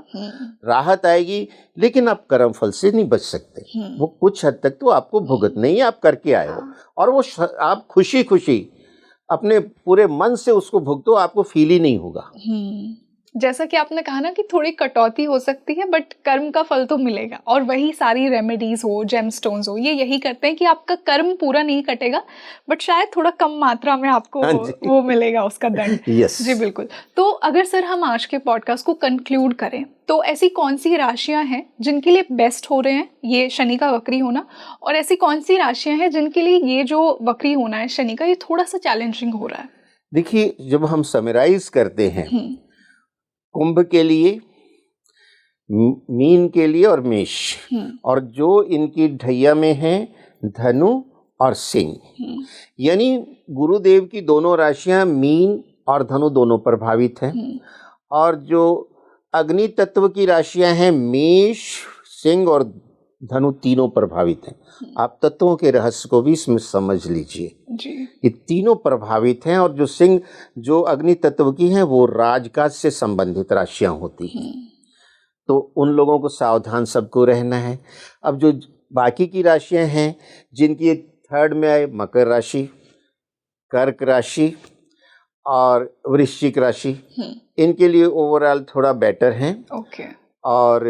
राहत आएगी। लेकिन आप कर्म फल से नहीं बच सकते, वो कुछ हद तक तो आपको भुगतने ही आप करके आए हो, और वो आप खुशी खुशी अपने पूरे मन से उसको भुगतो, आपको फील ही नहीं होगा। जैसा कि आपने कहा ना कि थोड़ी कटौती हो सकती है, बट कर्म का फल तो मिलेगा। और वही सारी रेमेडीज हो, जेमस्टोन्स हो, ये यही करते हैं कि आपका कर्म पूरा नहीं कटेगा, बट शायद थोड़ा कम मात्रा में आपको वो मिलेगा उसका दंड। yes. जी बिल्कुल। तो अगर सर हम आज के पॉडकास्ट को कंक्लूड करें तो ऐसी कौन सी राशियां हैं जिनके लिए बेस्ट हो रहे हैं ये शनि का वक्री होना, और ऐसी कौन सी राशियां हैं जिनके लिए ये जो वक्री होना है शनि का, ये थोड़ा सा चैलेंजिंग हो रहा है? देखिए, जब हम समराइज करते हैं, कुंभ के लिए, मीन के लिए और मेष, और जो इनकी ढैया में है धनु और सिंह, यानी गुरुदेव की दोनों राशियां मीन और धनु दोनों प्रभावित हैं। और जो अग्नि तत्व की राशियां हैं मेष, सिंह और धनु, तीनों प्रभावित हैं। आप तत्वों के रहस्य को भी इसमें समझ लीजिए जी। ये तीनों प्रभावित हैं। और जो सिंह, जो अग्नि तत्व की हैं, वो राजकाज से संबंधित राशियां होती हैं, तो उन लोगों को सावधान सबको रहना है। अब जो बाकी की राशियां हैं जिनकी थर्ड में आए, मकर राशि, कर्क राशि और वृश्चिक राशि, इनके लिए ओवरऑल थोड़ा बेटर है। ओके। और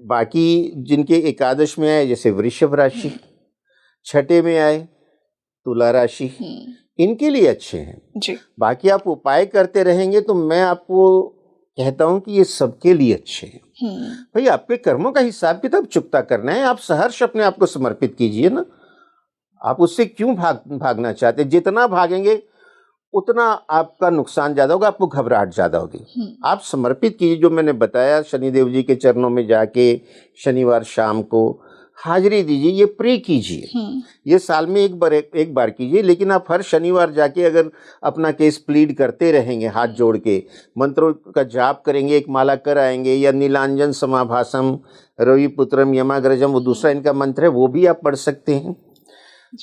बाकी जिनके एकादश में आए, जैसे वृषभ राशि, छठे में आए तुला राशि, इनके लिए अच्छे हैं जी। बाकी आप उपाय करते रहेंगे तो मैं आपको कहता हूं कि ये सबके लिए अच्छे हैं। भाई आपके कर्मों का हिसाब किताब चुकता करना है, आप सहर्ष अपने आप को समर्पित कीजिए ना। आप उससे क्यों भागना चाहते? जितना भागेंगे उतना आपका नुकसान ज्यादा होगा, आपको घबराहट ज्यादा होगी। आप समर्पित कीजिए, जो मैंने बताया, शनिदेव जी के चरणों में जाके शनिवार शाम को हाजिरी दीजिए, ये प्रे कीजिए। ये साल में एक बार कीजिए, लेकिन आप हर शनिवार जाके अगर अपना केस प्लीड करते रहेंगे, हाथ जोड़ के मंत्रों का जाप करेंगे, एक माला कर आएंगे, या नीलांजन समाभासम रविपुत्रम यमाग्रजम, वो दूसरा इनका मंत्र है, वो भी आप पढ़ सकते हैं।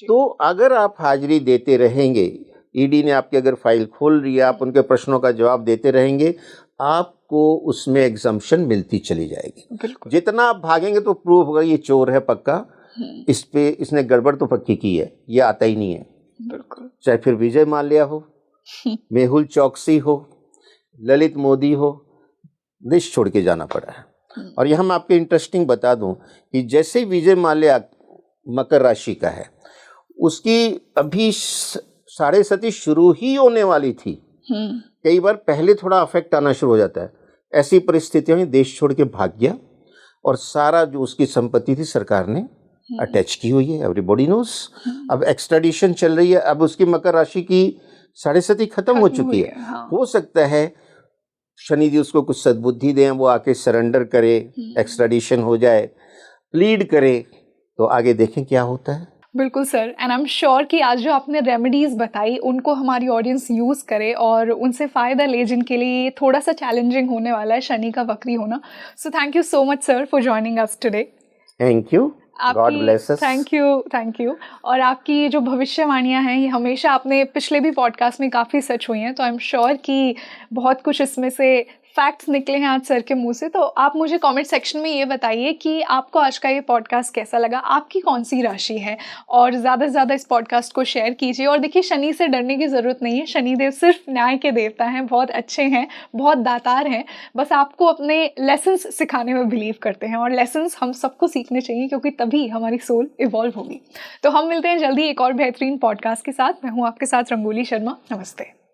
तो अगर आप हाजिरी देते रहेंगे, ईडी ने आपकी अगर फाइल खोल रही है, आप उनके प्रश्नों का जवाब देते रहेंगे, आपको उसमें एग्जम्पशन मिलती चली जाएगी। जितना आप भागेंगे तो प्रूव होगा ये चोर है पक्का, इसने गड़बड़ तो पक्की की है, ये आता ही नहीं है। बिल्कुल। चाहे फिर विजय माल्या हो, मेहुल चौकसी हो, ललित मोदी हो, देश छोड़ के जाना पड़ा है। और यहाँ मैं आपको इंटरेस्टिंग बता दूं कि जैसे विजय माल्या मकर राशि का है, उसकी अभी 7.5 शुरू ही होने वाली थी। कई बार पहले थोड़ा अफेक्ट आना शुरू हो जाता है। ऐसी परिस्थितियों में देश छोड़ के भाग गया और सारा जो उसकी संपत्ति थी सरकार ने अटैच की हुई है, एवरीबॉडी नोस। अब एक्सट्राडिशन चल रही है, अब उसकी मकर राशि की 7.5 खत्म हो चुकी है। हो सकता है शनि जी उसको कुछ सद्बुद्धि दें, वो आके सरेंडर करे, एक्सट्राडिशन हो जाए, प्लीड करे, तो आगे देखें क्या होता है। बिल्कुल sir, and I am sure कि आज जो आपने रेमेडीज़ बताई उनको हमारी ऑडियंस यूज़ करे और उनसे फ़ायदा ले, जिनके लिए थोड़ा सा चैलेंजिंग होने वाला है शनि का वक्री होना। So thank you so much sir for joining us today. Thank you, God bless us. Thank you. और आपकी जो भविष्यवाणियाँ हैं ये हमेशा, आपने पिछले भी पॉडकास्ट में काफ़ी सच हुई हैं, तो आई एम श्योर कि बहुत कुछ इसमें से फैक्ट्स निकले हैं आज सर के मुंह से। तो आप मुझे कमेंट सेक्शन में ये बताइए कि आपको आज का ये पॉडकास्ट कैसा लगा, आपकी कौन सी राशि है, और ज़्यादा से ज़्यादा इस पॉडकास्ट को शेयर कीजिए। और देखिए, शनि से डरने की ज़रूरत नहीं है, शनिदेव सिर्फ न्याय के देवता हैं, बहुत अच्छे हैं, बहुत दातार हैं, बस आपको अपने लेसन्स सिखाने में बिलीव करते हैं, और लेसन्स हम सबको सीखने चाहिए, क्योंकि तभी हमारी सोल इवॉल्व होगी। तो हम मिलते हैं जल्दी एक और बेहतरीन पॉडकास्ट के साथ। मैं हूँ आपके साथ रंगोली शर्मा। नमस्ते।